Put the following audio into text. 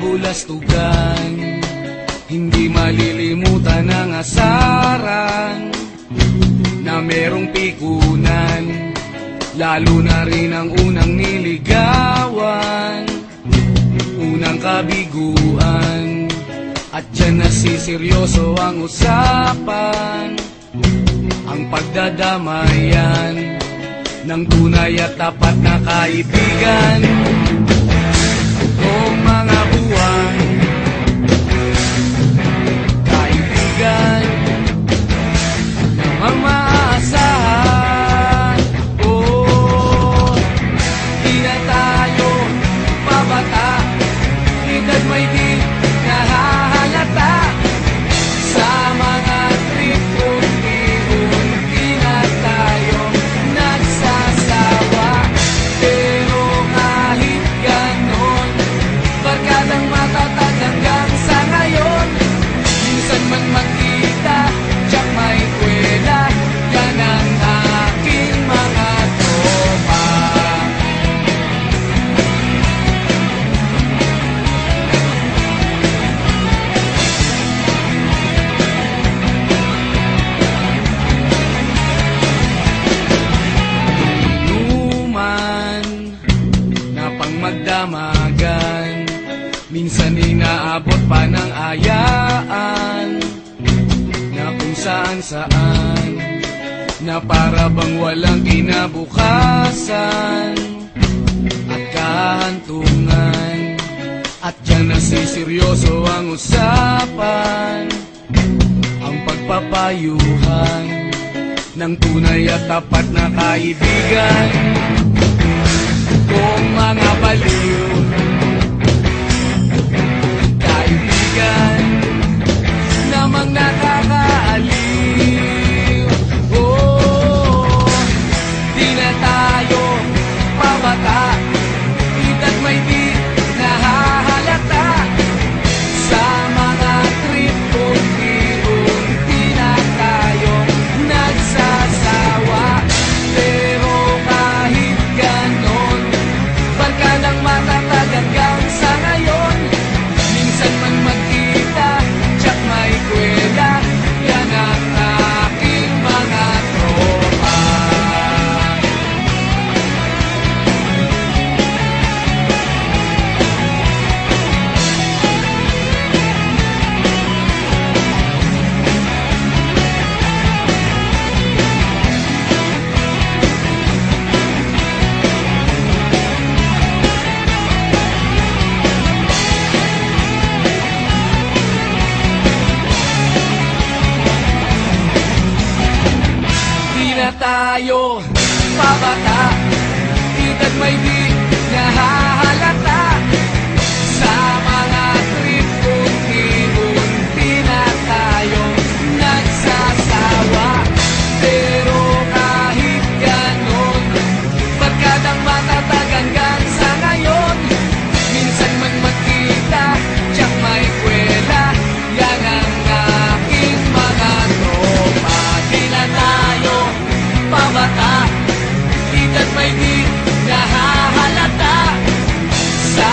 kabulastugan. Hindi malilimutan ang asaran na merong pikunan, lalo na rin ang unang niligawan, unang kabiguan. At dyan nasiseryoso ang usapan, ang pagdadamayan ng tunay at tapat na kaibigan. Kung mga buwan, kaibigan namang maaasahan. Oh, di na tayo babata, edad may di nahahalata. Sa mga trip unti-unti na tayo nagsasawa. Pero kahit ganon, barkadang matatag hanggang sa ngayon. Minsan man magkita, tsak may kwela, yan ang aking mga tropa. Inuman na pang magdamagan, minsan inaabot pa ng ayaan, na kung saan-saan, na para bang walang kinabukasan at kahantungan. At dyan nasiseryoso ang usapan, ang pagpapayuhan ng tunay at tapat na kaibigan. Kung mga baliw, kaibigan namang nakakaaliw. Oh, di na tayo pabata, edad may di nahahalata. Sa mga trip unti-unti na tayo nagsasawa. Pero kahit ganon, barkadang matatag hanggang sa ngayon. Minsan man magkita, tsak may kwela, yan ang aking mga tropa. Di na tayo pabata, edad may di nahahalata. Sa mga trip unti-unti na tayo nagsasawa. Pero kahit ganon, barkadang matatag hanggang sa ngayon. Minsan man magkita, tsak may kwela, yan ang aking mga tropa. Di na tayo pabata, edad may di nahahalata. Sa